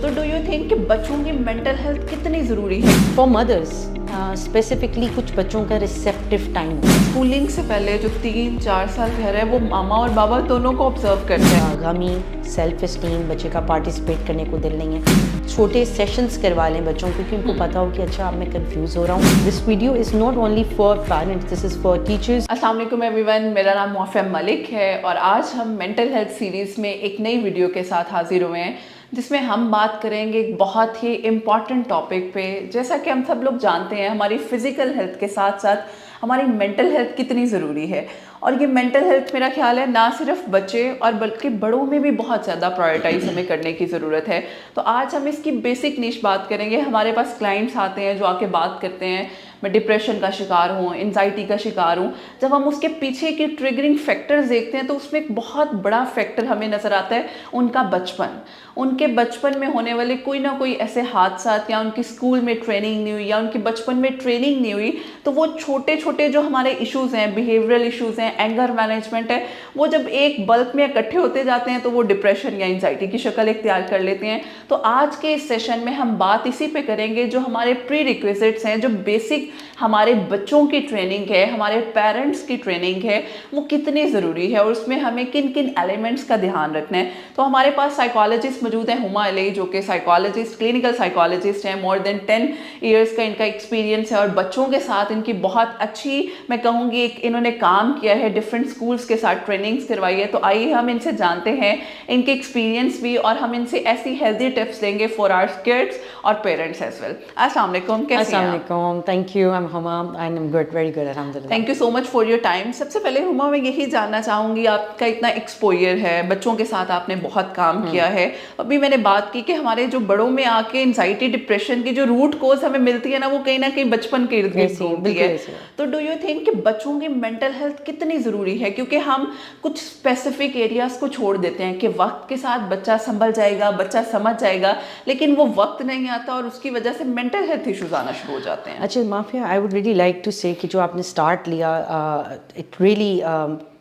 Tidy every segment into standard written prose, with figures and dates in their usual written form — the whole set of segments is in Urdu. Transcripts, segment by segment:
تو ڈو یو تھنک کہ بچوں کی مینٹل ہیلتھ کتنی ضروری ہے؟ فار مدرس اسپیسیفکلی کچھ بچوں کا ریسیپٹیو ٹائم ہوتا ہے. اسکولنگ سے پہلے جو 3-4 سال رہ رہے ہیں وہ ماما اور بابا دونوں کو آبزرو کرتے ہیں. غمی، سیلف اسٹیم، بچے کا پارٹیسپیٹ کرنے کو دل نہیں ہے. چھوٹے سیشنز کروا لیں بچوں کو کہ ان کو پتا ہو کہ اچھا اب میں کنفیوز ہو رہا ہوں. دس video is not only for parents, this is for teachers. السلام علیکم ایوری ون، میرا نام موافیہ ملک ہے اور آج ہم مینٹل ہیلتھ سیریز میں ایک نئی ویڈیو کے ساتھ حاضر ہوئے ہیں جس میں ہم بات کریں گے ایک بہت ہی امپورٹنٹ ٹاپک پہ. جیسا کہ ہم سب لوگ جانتے ہیں ہماری فزیکل ہیلتھ کے ساتھ ساتھ ہماری مینٹل ہیلتھ کتنی ضروری ہے. اور یہ مینٹل ہیلتھ میرا خیال ہے نہ صرف بچے اور بلکہ بڑوں میں بھی بہت زیادہ پرائورٹائز ہمیں کرنے کی ضرورت ہے. تو آج ہم اس کی بیسک نیش بات کریں گے. ہمارے پاس کلائنٹس آتے ہیں جو آ کے بات کرتے ہیں میں ڈپریشن کا شکار ہوں، انزائٹی کا شکار ہوں. جب ہم اس کے پیچھے کی ٹریگرنگ فیکٹرز دیکھتے ہیں تو اس میں ایک بہت بڑا فیکٹر ہمیں نظر آتا ہے ان کا بچپن. ان کے بچپن میں ہونے والے کوئی نہ کوئی ایسے حادثات یا ان کی اسکول میں ٹریننگ نہیں ہوئی یا ان کے بچپن میں ٹریننگ نہیں ہوئی تو وہ چھوٹے چھوٹے جو ہمارے ایشوز ہیں، بیہیورل ایشوز ہیں، اینگر مینجمنٹ ہے، وہ جب ایک بلک میں اکٹھے ہوتے جاتے ہیں تو وہ ڈپریشن یا انزائٹی کی شکل اختیار کر لیتے ہیں. تو آج کے اس سیشن میں ہم بات اسی پہ کریں گے جو ہمارے پری ریکویزٹس ہیں، جو بیسک ہمارے بچوں کی ٹریننگ ہے، ہمارے پیرنٹس کی ٹریننگ ہے، وہ کتنی ضروری ہے اور اس میں ہمیں کن کن ایلیمنٹس کا دھیان رکھنا ہے. تو ہمارے پاس سائیکالوجسٹ موجود ہیں، ہما علی جو کہ سائیکالوجسٹ، کلینکل سائیکالوجسٹ ہیں. مور دین 10 ایئرس کا ان کا ایکسپیرینس ہے اور بچوں کے ساتھ ان کی بہت اچھی میں کہوں گی انہوں نے کام کیا ہے، ڈفرینٹ اسکولس کے ساتھ ٹریننگس کروائی ہے. تو آئیے ہم ان سے جانتے ہیں ان کے ایکسپیرینس بھی اور ہم ان سے ایسی ہیلدی ٹپس لیں گے فار آور کڈس اور پیرنٹس ایز ویل. السلام علیکم، کیسے ہیں؟ السلام علیکم، thank you. I am Huma and I am good, very good, الحمد للہ. Thank you so much for your time. سب سے پہلے ہما میں یہی جاننا چاہوں گی، آپ کا اتنا ایکسپوئر ہے، بچوں کے ساتھ آپ نے بہت کام کیا ہے. ابھی میں نے بات کی کہ ہمارے جو بڑوں میں آ کے انزائٹی ڈپریشن کی جو روٹ کوز ہمیں ملتی ہے نا وہ کہیں نہ کہیں بچپن کے ارد گرد گھومتی ہے. تو ڈو یو تھنک کہ بچوں کی مینٹل ہیلتھ کتنی ضروری ہے؟ کیونکہ ہم کچھ اسپیسیفک ایریاز کو چھوڑ دیتے ہیں کہ وقت کے ساتھ بچہ سنبھل جائے گا، بچہ سمجھ جائے گا، لیکن وہ وقت نہیں آتا اور اس کی وجہ سے مینٹل ہیلتھ ایشوز آنا شروع ہو جاتے ہیں. اچھا مافیا، I would really like to say کہ جو آپ نے اسٹارٹ لیا، it really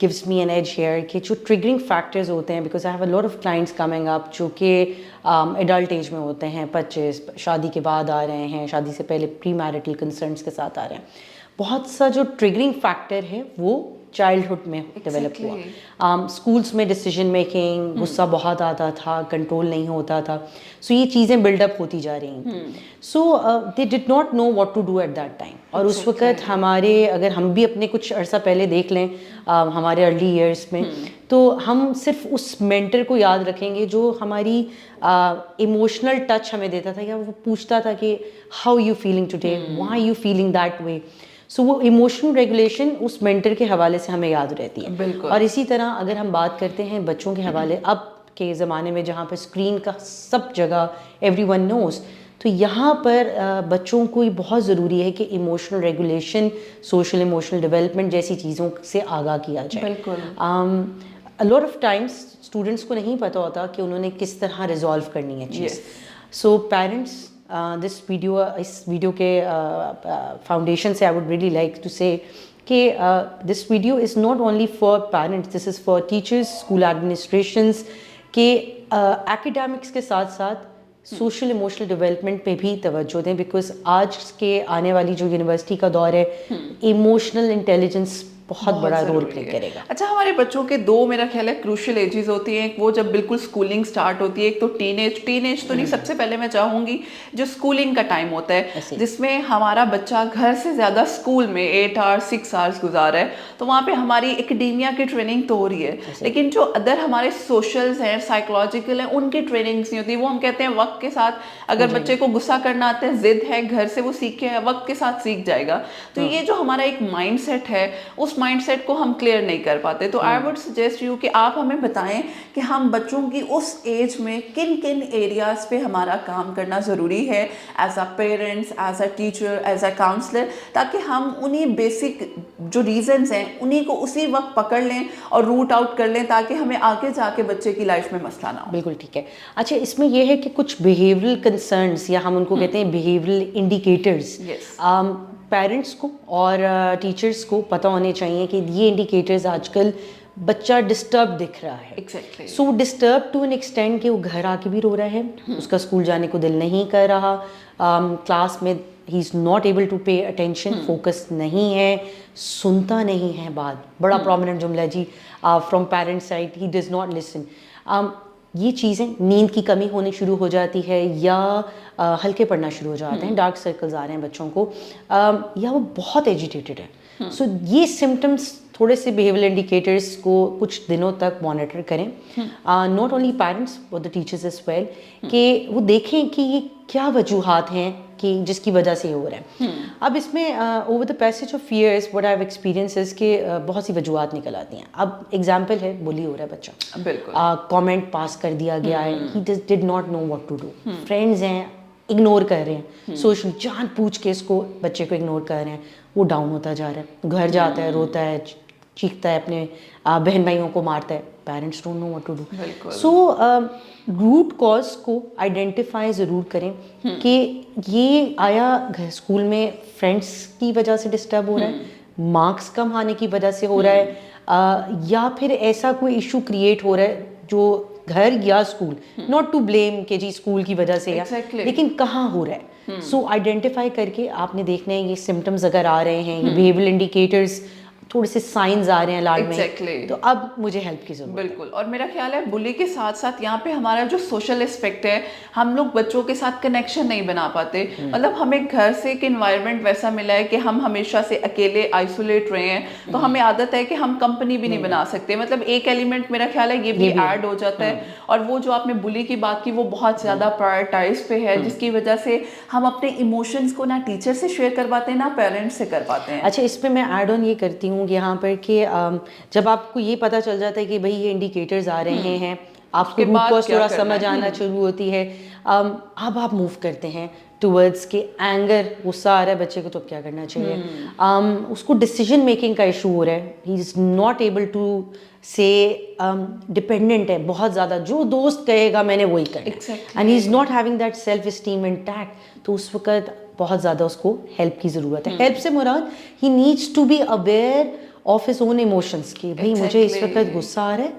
gives me an edge here کہ جو ٹریگرنگ فیکٹرز ہوتے ہیں، because I have a lot of clients coming up جو کہ ایڈلٹ ایج میں ہوتے ہیں، 25 شادی کے بعد آ رہے ہیں، شادی سے پہلے پری میرٹل کنسرنس کے ساتھ آ رہے ہیں. بہت سا جو ٹریگرنگ فیکٹر ہے وہ چائلڈہڈ میں ڈیولپ ہوا. اسکولس میں ڈیسیجن میکنگ، غصہ بہت آتا تھا، کنٹرول نہیں ہوتا تھا. سو یہ چیزیں بلڈ اپ ہوتی جا رہی ہیں. So they did not know what to do at that time. اور اس وقت ہمارے، اگر ہم بھی اپنے کچھ عرصہ پہلے دیکھ لیں ہمارے ارلی ایئرس میں، تو ہم صرف اس مینٹر کو یاد رکھیں گے جو ہماری ایموشنل ٹچ ہمیں دیتا تھا، یا وہ پوچھتا تھا کہ how you feeling today, why you feeling that way. So وہ ایموشنل ریگولیشن اس مینٹر کے حوالے سے ہمیں یاد رہتی ہے. بالکل. اور اسی طرح اگر ہم بات کرتے ہیں بچوں کے حوالے، اب کے زمانے میں جہاں پہ اسکرین کا سب جگہ ایوری ون نوز، تو یہاں پر بچوں کو یہ بہت ضروری ہے کہ emotional regulation, social emotional development جیسی چیزوں سے آگاہ کیا جائے. بالکل. لاٹ آف ٹائمس اسٹوڈنٹس کو نہیں پتہ ہوتا کہ انہوں نے کس طرح ریزالو کرنی ہے چیز. سو پیرنٹس، دس ویڈیو، اس ویڈیو کے فاؤنڈیشن سے I would really like to say کہ this video is not only for parents, this is for teachers, school administrations, کہ ایکیڈیمکس کے ساتھ ساتھ سوشل ایموشنل ڈیولپمنٹ پہ بھی توجہ دیں. بیکاز آج کے آنے والی جو یونیورسٹی کا دور ہے، ایموشنل انٹیلیجنس بہت بڑا رول پلے کرے گا. اچھا، ہمارے بچوں کے دو میرا خیال ہے کروشل ایجز ہوتی ہیں. ایک وہ جب بالکل اسکولنگ اسٹارٹ ہوتی ہے، ایک تو ٹین ایج تو نہیں، سب سے پہلے میں چاہوں گی جو اسکولنگ کا ٹائم ہوتا ہے جس میں ہمارا بچہ گھر سے زیادہ اسکول میں 8 hours 6 hours گزارا ہے، تو وہاں پہ ہماری اکیڈیمیا کی ٹریننگ تو ہو رہی ہے، لیکن جو ادر ہمارے سوشلز ہیں، سائیکولوجیکل ہیں، ان کی ٹریننگس نہیں ہوتی. وہ ہم کہتے ہیں وقت کے ساتھ اگر بچے کو غصہ کرنا آتا ہے، ضد ہے، گھر سے وہ سیکھے ہے، وقت کے ساتھ سیکھ جائے گا. تو یہ جو ہمارا ایک مائنڈ سیٹ ہے، اس مائنڈ سیٹ کو ہم کلیئر نہیں کر پاتے. تو آئی وڈ سجیسٹ یو کہ آپ ہمیں بتائیں کہ ہم بچوں کی اس ایج میں کن کن ایریاز پہ ہمارا کام کرنا ضروری ہے as a parents, as a teacher, as a counsellor, تاکہ ہم انہی بیسک جو ریزنز ہیں انہی کو اسی وقت پکڑ لیں اور روٹ آؤٹ کر لیں تاکہ ہمیں آگے جا کے بچے کی لائف میں مسئلہ نہ ہو. بالکل ٹھیک ہے. اچھا، اس میں یہ ہے کہ کچھ بیہیورل کنسرنس، یا ہم ان کو کہتے ہیں بیہیورل انڈیکیٹرز، پیرنٹس کو اور ٹیچرس کو پتہ ہونے چاہیے کہ یہ انڈیکیٹرز آج کل بچہ ڈسٹرب دکھ رہا ہے. Exactly. So disturb to an extent کہ وہ گھر آ کے بھی رو رہا ہے, اس کا اسکول جانے کو دل نہیں کر رہا, کلاس میں he is not able to pay attention, focus نہیں ہے, سنتا نہیں ہے بات. بڑا پرومیننٹ جملہ جی from parent side, he does not listen. یہ چیزیں, نیند کی کمی ہونی شروع ہو جاتی ہے, یا ہلکے پڑنا شروع ہو جاتے ہیں, ڈارک سرکلز آ رہے ہیں بچوں کو, یا وہ بہت ایجیٹیٹڈ ہے. سو یہ سمٹمس تھوڑے سے بیہیویئر انڈیکیٹرس کو کچھ دنوں تک مانیٹر کریں, not only parents but the teachers as well, کہ وہ دیکھیں کہ یہ کیا وجوہات ہیں کہ جس کی وجہ سے یہ ہو رہا ہے. اب اس میں over the passage of years what I have experiences کہ بہت سی وجوہات نکل آتی ہیں. اب ایگزامپل ہے, بلی ہو رہا ہے بچہ, بالکل کامنٹ پاس کر دیا گیا ہے, he did not know what to do, friends ہیں اگنور کر رہے ہیں, سوشل جان پوچھ کے اس کو بچے کو اگنور کر رہے ہیں, وہ ڈاؤن ہوتا جا رہا ہے, گھر جاتا ہے, روتا ہے, چیختا ہے, اپنے بہن بھائیوں کو مارتا ہے, parents don't know what to do. So root cause کو آئیڈینٹیفائی ضرور کریں کہ یہ آیا گھر اسکول میں فرینڈس کی وجہ سے ڈسٹرب ہو رہا ہے, مارکس کم آنے کی وجہ سے ہو رہا ہے, یا پھر ایسا کوئی ایشو کریٹ ہو رہا ہے جو گھر یا اسکول, ناٹ ٹو بلیم کہ جی اسکول کی وجہ سے, لیکن کہاں ہو رہا ہے. سو آئیڈینٹیفائی کر کے آپ نے دیکھنا ہے یہ سمٹمز اگر آ رہے ہیں, یہ بیہیویئر انڈیکیٹرز, تھوڑے سے سائنز آ رہے ہیں لاڈ میں, تو اب مجھے ہیلپ کی ضرورت ہے. بالکل. اور میرا خیال ہے بلی کے ساتھ ساتھ یہاں پہ ہمارا جو سوشل اسپیکٹ ہے, ہم لوگ بچوں کے ساتھ کنیکشن نہیں بنا پاتے. مطلب ہمیں گھر سے ایک انوائرمنٹ ویسا ملا ہے کہ ہم ہمیشہ سے اکیلے آئسولیٹ رہے ہیں, تو ہمیں عادت ہے کہ ہم کمپنی بھی نہیں بنا سکتے. مطلب ایک ایلیمنٹ میرا خیال ہے یہ بھی ایڈ ہو جاتا ہے. اور وہ جو آپ نے بلی کی بات کی وہ بہت زیادہ پرائرٹائز پہ ہے, جس کی وجہ سے ہم اپنے ایموشنس کو نہ ٹیچر سے شیئر کر پاتے ہیں نہ پیرنٹس سے کر پاتے ہیں. اچھا, اس پہ میں ایڈ آن یہ کرتی ہوں یہاں پر کہ جب آپ کو یہ پتہ چل جاتا ہے کہ بھائی یہ انڈیکیٹرز آ رہے ہیں, آپ کو روٹ کاز تھوڑا سمجھ آنا شروع ہوتی ہے, اب آپ موو کرتے ہیں ٹورڈز کہ اینگر, غصہ آ رہا ہے بچے کو, تو کیا کرنا چاہیے. اس کو ڈیسیجن میکنگ کا ایشو ہو رہا ہے, ہی از ناٹ ایبل ٹو سے, ڈپینڈنٹ ہے بہت زیادہ, جو دوست کہے گا میں نے وہی کرنا, and he is not having that self esteem intact. تو اس وقت بہت زیادہ اس کو ہیلپ کی ضرورت ہے. ہیلپ سے مراد he needs to be aware of his own emotions کہ بھائی مجھے اس وقت غصہ آ رہا ہے,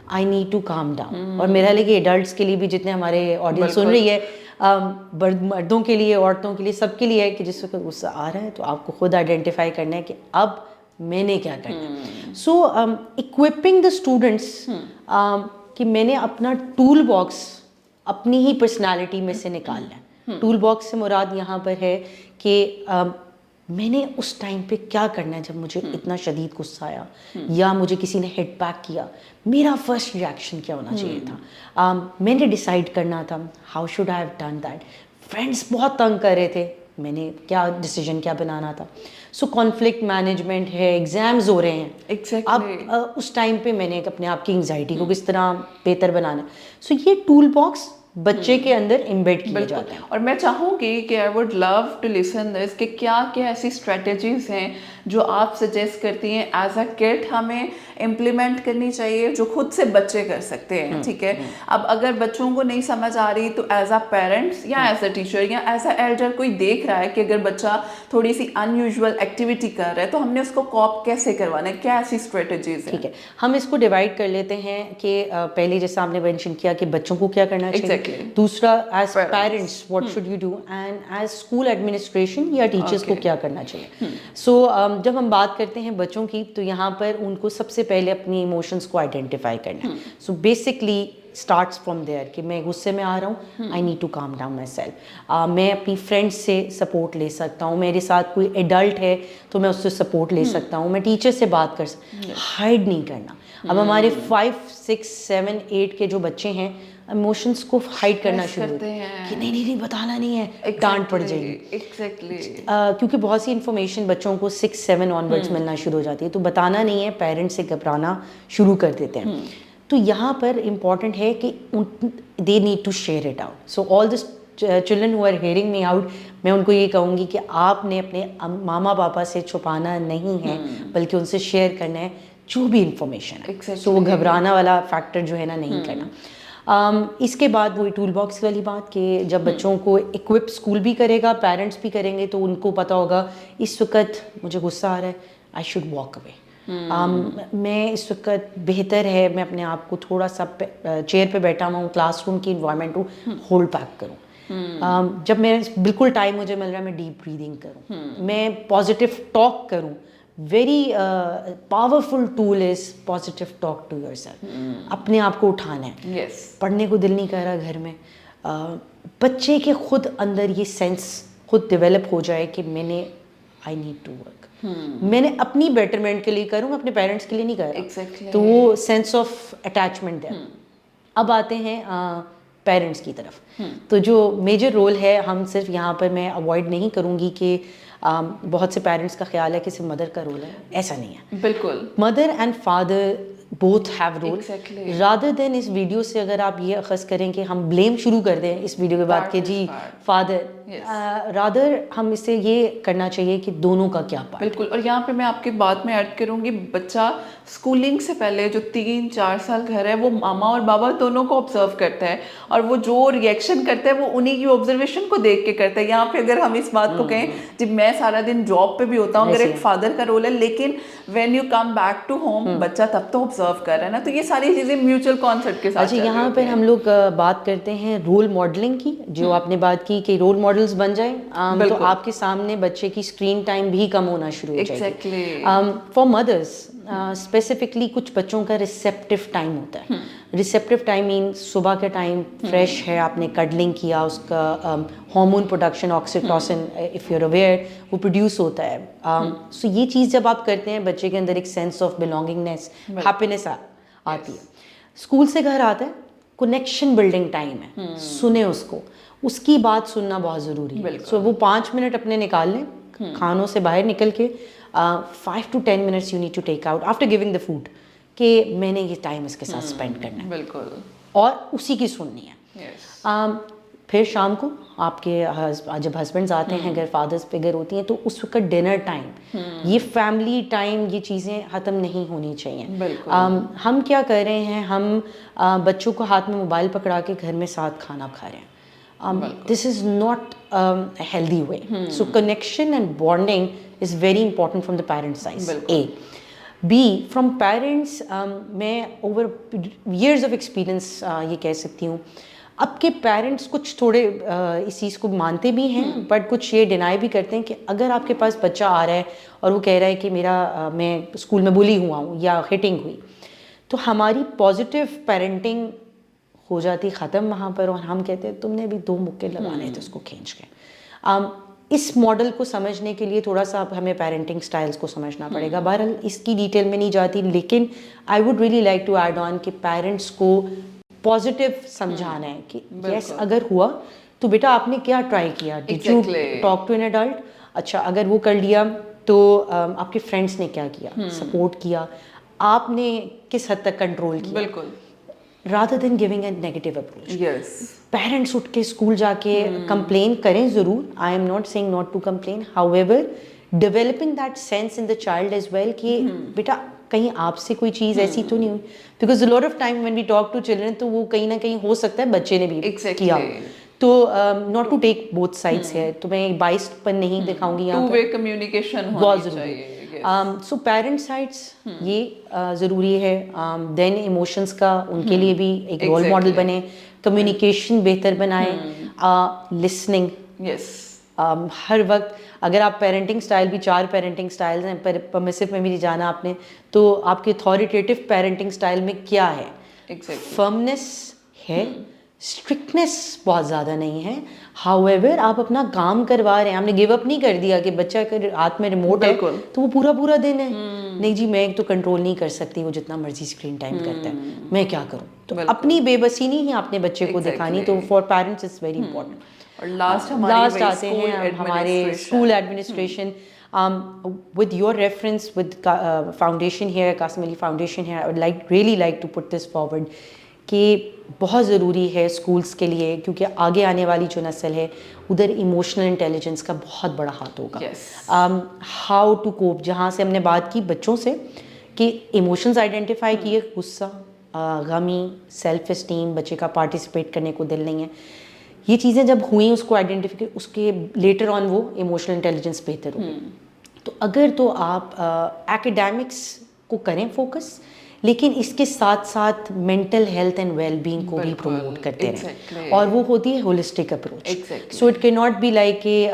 I need to calm down. اور میرا لگے ایڈلٹس کے لیے بھی, جتنے ہمارے آڈینس سن رہی ہے, مردوں کے لیے, عورتوں کے لیے, سب کے لیے ہے کہ جس وقت غصہ آ رہا ہے تو آپ کو خود آئیڈینٹیفائی کرنا ہے کہ اب میں نے کیا کرنا. سو اکوپنگ دا اسٹوڈنٹس کہ میں نے اپنا ٹول باکس اپنی ہی پرسنالٹی میں سے نکالنا ہے. ٹول باکس سے مراد یہاں پر ہے کہ میں نے اس ٹائم پہ کیا کرنا ہے جب مجھے اتنا شدید غصہ آیا یا مجھے کسی نے ہٹ بیک کیا, میرا فرسٹ ریئیکشن کیا ہونا چاہیے تھا. میں نے ڈیسائیڈ کرنا تھا how should I have done that. Friends بہت تنگ کر رہے تھے, میں نے کیا ڈیسیجن کیا بنانا تھا. سو کانفلکٹ مینجمنٹ ہے, ایگزامز ہو رہے ہیں, اب اس ٹائم پہ میں نے اپنے آپ کی انگزائٹی کو کس طرح بہتر بنانا. سو یہ ٹول باکس بچے کے اندر امبیڈ کیا جاتا ہے. اور میں چاہوں گی کہ I would love to listen دس کہ کیا کیا ایسی اسٹریٹجیز ہیں جو آپ سجیسٹ کرتی ہیں ایز اے کٹ ہمیں امپلیمنٹ کرنی چاہیے, جو خود سے بچے کر سکتے ہیں. ٹھیک ہے, اب اگر بچوں کو نہیں سمجھ آ رہی تو ایز اے پیرنٹس یا ایز اے ٹیچر یا ایز اے ایلڈر کوئی دیکھ رہا ہے کہ اگر بچہ تھوڑی سی ان یوزول ایکٹیویٹی کر رہا ہے تو ہم نے اس کو کوپ کیسے کروانا ہے, کیا ایسی اسٹریٹجیز ہیں. ٹھیک ہے, ہم اس کو ڈیوائڈ کر لیتے ہیں کہ پہلے جیسا آپ نے مینشن کیا کہ بچوں کو کیا کرنا چاہیے, دوسرا as parents what should you do, and as school administration یا ٹیچرس کو کیا کرنا چاہیے. سو جب ہم بات کرتے ہیں بچوں کی تو یہاں پر ان کو سب سے پہلے اپنی ایموشنس کو آئیڈینٹیفائی کرنا ہے. So basically starts from there کہ میں غصے میں آ رہا ہوں, I need to calm down myself. میں اپنی فرینڈ سے سپورٹ لے سکتا ہوں, میرے ساتھ کوئی ایڈلٹ ہے تو میں اس سے سپورٹ لے سکتا ہوں, میں ٹیچر سے بات کر سکتا ہوں. ہائڈ نہیں کرنا. اب ہمارے 5, 6, 7, 8 کے جو بچے ہیں ایموشنس کو ہائڈ کرنا شروع ہوتے ہیں کہ نہیں بتانا نہیں ہے, ڈانٹ پڑ جائے گی. کیونکہ بہت سی انفارمیشن بچوں کو 6, 7 آنورڈس ملنا شروع ہو جاتی ہے, تو بتانا نہیں ہے, پیرنٹس سے گھبرانا شروع کر دیتے ہیں. تو یہاں پر امپورٹنٹ ہے کہ they need to share it out. So all this children who are hearing me out, میں ان کو یہ کہوں گی کہ آپ نے اپنے ماما پاپا سے چھپانا نہیں ہے, بلکہ ان سے شیئر کرنا ہے جو بھی انفارمیشن ہے. سو وہ گھبرانا والا فیکٹر جو ہے نا نہیں کرنا. اس کے بعد وہی ٹول باکس والی بات کہ جب بچوں کو اکوپ اسکول بھی کرے گا, پیرنٹس بھی کریں گے, تو ان کو پتہ ہوگا اس وقت مجھے غصہ آ رہا ہے, آئی شوڈ واک اوے. میں اس وقت بہتر ہے میں اپنے آپ کو تھوڑا سا چیئر پہ بیٹھا ہوا ہوں, کلاس روم کی انوائرمنٹ کو ہولڈ بیک کروں. جب میں بالکل ٹائم مجھے مل رہا ہے میں ڈیپ بریدنگ کروں, میں پازیٹیو ٹاک کروں. Very powerful tool is positive talk to yourself. اپنے آپ کو اٹھانا ہے. پڑھنے کو دل نہیں کر رہا گھر میں, بچے کے خود اندر یہ سینس خود ڈیولپ ہو جائے کہ میں نے آئی نیڈ ٹو ورک, میں نے اپنی بیٹرمنٹ کے لیے کروں, اپنے پیرنٹس کے لیے نہیں کر رہا. تو وہ سینس آف اٹیچمنٹ ہے. اب آتے ہیں پیرنٹس کی طرف. تو جو میجر رول ہے ہم صرف یہاں پر میں اوائڈ نہیں کروں گی کہ بہت سے پیرنٹس کا خیال ہے کہ صرف مدر کا رول ہے, ایسا نہیں ہے. بالکل mother and father both have role. rather than اس ویڈیو سے اگر آپ یہ اخذ کریں کہ ہم بلیم شروع کر دیں اس ویڈیو کے بعد کہ جی فادر, رادر ہم اس سے یہ کرنا چاہیے کہ دونوں کا کیا پارٹ. بالکل. اور یہاں پہ میں آپ کی بات میں ایڈ کروں گی, بچہ اسکولنگ سے پہلے جو 3-4 سال گھر ہے وہ ماما اور بابا دونوں کو آبزرو کرتا ہے, اور وہ جو ریئیکشن کرتا ہے وہ انہیں کی آبزرویشن کو دیکھ کے کرتا ہے. یہاں پہ اگر ہم اس بات کو کہیں جب میں سارا دن جاب پہ بھی ہوتا ہوں, اگر ایک فادر کا رول ہے, لیکن when you come back to home بچہ تب تو آبزرو کر رہا ہے نا. تو یہ ساری چیزیں میوچل کانسیپٹ کے ساتھ. اچھا, یہاں پہ ہم لوگ بات کرتے ہیں رول ماڈلنگ کی, جو آپ نے بات کی کہ رول ماڈلز بن جائیں تو آپ کے سامنے بچے کی اسکرین ٹائم بھی کم ہونا شروع ہو جائے گی. فار مدرس اسپیسیفکلی کچھ بچوں کا ریسیپٹیو ٹائم ہوتا ہے. ریسیپٹیو ٹائم مین صبح کا ٹائم فریش ہے, آپ نے کڈلنگ کیا, اس کا hormone production oxytocin if you are aware وہ پروڈیوس ہوتا ہے. سو یہ چیز جب آپ کرتے ہیں بچے کے اندر ایک سینس آف بلانگنگنیس, ہیپینیس آتی ہے. اسکول سے گھر آتا ہے, کنیکشن بلڈنگ ٹائم ہے, سنیں اس کو, اس کی بات سننا بہت ضروری ہے. سو وہ 5 منٹ اپنے نکال لیں کھانوں سے باہر نکل کے, 5 to 10 minutes you need to take out after giving the food کہ میں نے یہ ٹائم اس کے ساتھ اسپینڈ کرنا ہے. بالکل. اور اسی کی سننی ہے. پھر شام کو آپ کے جب ہسبینڈز آتے ہیں گھر, فادرز فگر ہوتی ہیں, تو اس وقت ڈنر ٹائم, یہ فیملی ٹائم, یہ چیزیں ختم نہیں ہونی چاہیے. ہم کیا کر رہے ہیں, ہم بچوں کو ہاتھ میں موبائل پکڑا کے گھر میں ساتھ کھانا کھا رہے ہیں. This is not healthy way. So connection and bonding is very important from the parent side. A B from parents, میں اوور ایئرز آف ایکسپیرئنس یہ کہہ سکتی ہوں, اب کے پیرنٹس کچھ تھوڑے اس چیز کو مانتے بھی ہیں, بٹ کچھ یہ ڈینائی بھی کرتے ہیں کہ اگر آپ کے پاس بچہ آ رہا ہے اور وہ کہہ رہا ہے کہ میں اسکول میں بلی ہوا ہوں یا ہٹنگ ہوئی, تو ہماری پازیٹیو پیرنٹنگ ہو جاتی ختم وہاں پر, اور ہم کہتے ہیں تم نے بھی 2 مکے لگانے تھے اس کو کھینچ کے. اس ماڈل کو سمجھنے کے لیے تھوڑا سا ہمیں پیرنٹنگ سٹائلز کو سمجھنا پڑے گا. بہرحال اس کی ڈیٹیل میں نہیں جاتی, لیکن I would really like to add on کہ پیرنٹس کو پازیٹیو سمجھانا ہے کہ یس اگر ہوا تو بیٹا آپ نے کیا ٹرائی کیا, did you talk to an adult. اچھا اگر وہ کر لیا تو آپ کے فرینڈس نے کیا کیا, سپورٹ کیا, آپ نے کس حد تک کنٹرول کیا. بالکل. rather than giving a negative approach. Yes. Parents اٹھ کے اسکول جا کے کمپلین کریں ضرور, I am not saying not to complain, however developing that sense in the child as well کہ بیٹا کہیں آپ سے کوئی چیز ایسی تو نہیں ہوئی, because a lot of time when we talk to children تو وہ کہیں نہ کہیں ہو سکتا ہے بچے نے بھی کیا. تو not to take both sides ہے, تو میں biased پر نہیں دکھاؤں گی, یہاں two way communication بہت ضروری ہے. سو پیرنٹ سائڈس یہ ضروری ہے. دین ایموشنس کا ان کے لیے بھی ایک رول ماڈل بنے, کمیونیکیشن بہتر بنائیں, لسننگ. یس. ہر وقت اگر آپ پیرنٹنگ اسٹائل بھی 4 پیرنٹنگ اسٹائلز ہیں, پرمیسو میں بھی جانا آپ نے, تو آپ کے اتھارٹیٹیو پیرنٹنگ اسٹائل میں کیا ہے, فرمنس ہے, اسٹرکٹنیس بہت زیادہ نہیں ہے. ہاؤ ایور آپ اپنا کام کروا رہے ہیں, آپ نے گیو اپ نہیں کر دیا کہ بچہ کے ہاتھ میں ریموٹ ہے تو وہ پورا دن ہے, نہیں جی میں تو کنٹرول نہیں کر سکتی, وہ جتنا مرضی اسکرین ٹائم کرتا ہے, میں کیا کروں. تو اپنی بے بسی نہیں ہے اپنے بچے کو دکھانی, تو for parents it's very important. اور لاسٹ آتے ہیں ہمارے school administration. With your reference with foundation here, Qasim Ali Foundation here, I would really like to put this forward کہ بہت ضروری ہے اسکولس کے لیے, کیونکہ آگے آنے والی جو نسل ہے ادھر ایموشنل انٹیلیجنس کا بہت بڑا ہاتھ ہوگا. ہاؤ ٹو کوپ, جہاں سے ہم نے بات کی بچوں سے کہ ایموشنز آئیڈینٹیفائی کیے, غصہ, غمی, سیلف اسٹیم, بچے کا پارٹیسپیٹ کرنے کو دل نہیں ہے, یہ چیزیں جب ہوئیں اس کو آئیڈینٹیفائی, اس کے لیٹر آن وہ ایموشنل انٹیلیجنس بہتر ہوگی. تو اگر تو آپ ایکیڈیمکس کو کریں فوکس, لیکن اس کے ساتھ ساتھ mental health and well being کو بھی پروموٹ کرتے رہیں, اور وہ ہوتی ہے holistic approach. So it can not be like کہ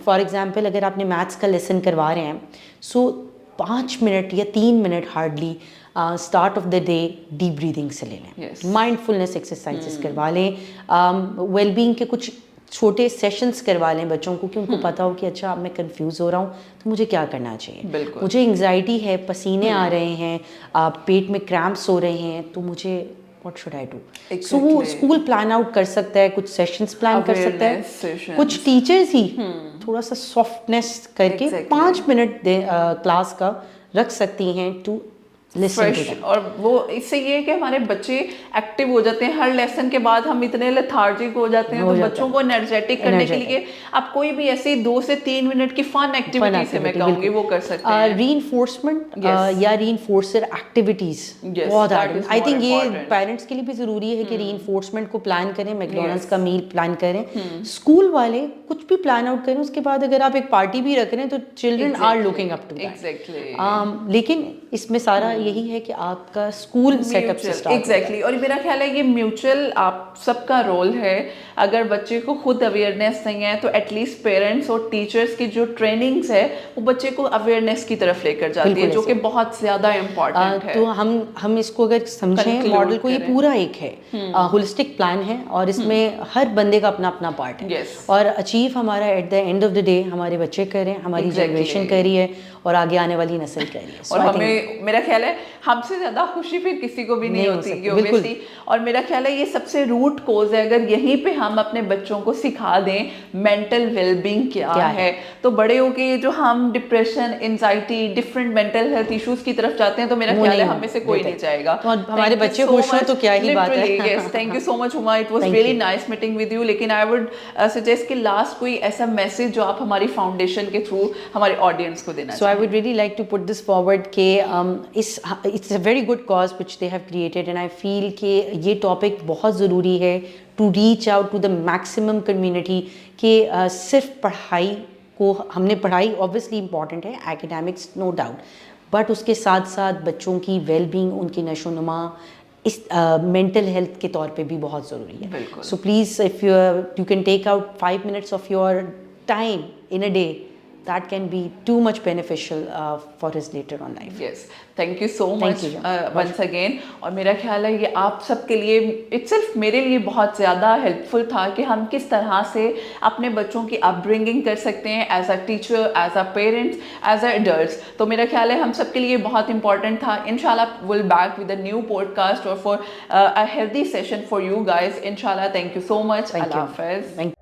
فار ایگزامپل اگر آپ نے میتھس کا لیسن کروا رہے ہیں, سو 5 منٹ یا 3 minute hardly start of the day deep breathing سے لے لیں, مائنڈ فلنس ایکسرسائزز کروا لیں, ویل بینگ کے کچھ چھوٹے سیشنز کروا لیں بچوں کو, کہ ان کو پتا ہو کہ اچھا اب میں کنفیوز ہو رہا ہوں تو مجھے کیا کرنا چاہیے, مجھے انگزائٹی ہے, پسینے آ رہے ہیں, پیٹ میں کریمپس ہو رہے ہیں, تو مجھے واٹ شوڈ آئی ڈو. سو وہ اسکول پلان آؤٹ کر سکتا ہے, کچھ سیشنز پلان کر سکتا ہے, کچھ ٹیچرز ہی تھوڑا سا سافٹنیس کر کے 5 منٹ کلاس کا رکھ سکتی ہیں ٹو فریش. اور وہ اس سے یہ ہے کہ ہمارے بچے ایکٹیو ہو جاتے ہیں. ہر لیسن کے بعد ہم اتنے لیتھارجک ہو جاتے ہیں, تو بچوں کو انرجیٹک کرنے کے لیے آپ کوئی بھی ایسی 2 سے 3 منٹ کی فن ایکٹیویٹی سے میں کہوں گی وہ کر سکتے ہیں. ری انفورسمنٹ یا ری انفورسر ایکٹیویٹیز بہت آئی تھنک یہ پیرنٹس کے لیے بھی ضروری ہے کہ ری انفورسمنٹ کو پلان کریں, میکڈونلڈس کا میل پلان کریں, اسکول والے کچھ بھی پلان آؤٹ کریں. اس کے بعد اگر آپ ایک پارٹی بھی رکھ رہے ہیں تو children are looking up to that. لیکن اس میں سارا یہی ہے کہ آپ کا اسکول سیٹ اپ سے اسٹارٹ. ایگزیکٹلی. اور میرا خیال ہے یہ میوچل آپ سب کا رول ہے. اگر بچے کو خود اویئرنیس نہیں ہے تو ایٹ لیسٹ پیرنٹس اور ٹیچرس کی جو ٹریننگس ہے وہ بچے کو اویئرنیس کی طرف لے کر جاتی ہے, جو کہ بہت زیادہ امپورٹنٹ ہے. تو ہم اس کو اگر سمجھیں ماڈل کو, یہ پورا ایک ہے ہولسٹک پلان ہے, اور اس میں ہر بندے کا اپنا اپنا پارٹ ہے, اور اچیو ہمارا at the end of the day ہمارے بچے کر رہے ہیں, ہماری جنریشن کر رہی ہے, اور آگے آنے والی نسل کر رہی ہے. اور ہمیں, میرا خیال ہے ہم سے زیادہ خوشی پھر کسی کو بھی نہیں ہوتی اوبیسلی. اور میرا خیال ہے یہ سب سے روٹ کوز ہے. اگر یہیں پہ ہم اپنے بچوں کو سکھا دیں مینٹل ویل بینگ کیا ہے, تو بڑے ہو کے جو ہم depression, anxiety, different mental health issues کی طرف جاتے ہیں, تو میرا خیال ہے ہم میں سے کوئی نہیں جائے گا. ہمارے بچے خوش ہوں تو کیا ہی بات ہے. یس, تھینک یو سو مچ ہما, it was really nice meeting with you. لیکن آئی وڈ سجیسٹ کہ لاسٹ کوئی ایسا میسج جو آپ ہماری فاؤنڈیشن کے تھرو ہمارے آڈینس کو دینا. So I would really like to put this forward کہ it's a very good cause which they have created, and I feel کہ یہ ٹاپک بہت ضروری ہے to reach out to the maximum community. کہ صرف پڑھائی کو, ہم نے پڑھائی اوبویسلی امپورٹنٹ ہے, ایکیڈیمکس نو ڈاؤٹ, بٹ اس کے ساتھ ساتھ بچوں کی ویل بینگ, ان کی نشو و نما اس مینٹل ہیلتھ کے طور پہ بھی بہت ضروری ہے. So please if you can take out 5 minutes of your time in a day, that can be too much beneficial for his later on life. Yes, thank you so much once again. اور میرا خیال ہے یہ آپ سب کے لیے صرف میرے لیے بہت زیادہ ہیلپ فل تھا کہ ہم کس طرح سے اپنے بچوں کی اپ برنگنگ کر سکتے ہیں as a teacher, as a parents, as a adults. تو میرا خیال ہے ہم سب کے لیے بہت امپورٹنٹ تھا. انشاءاللہ we'll back with a new podcast or for a healthy session for you guys. انشاءاللہ. Thank you so much. اللہ حافظ.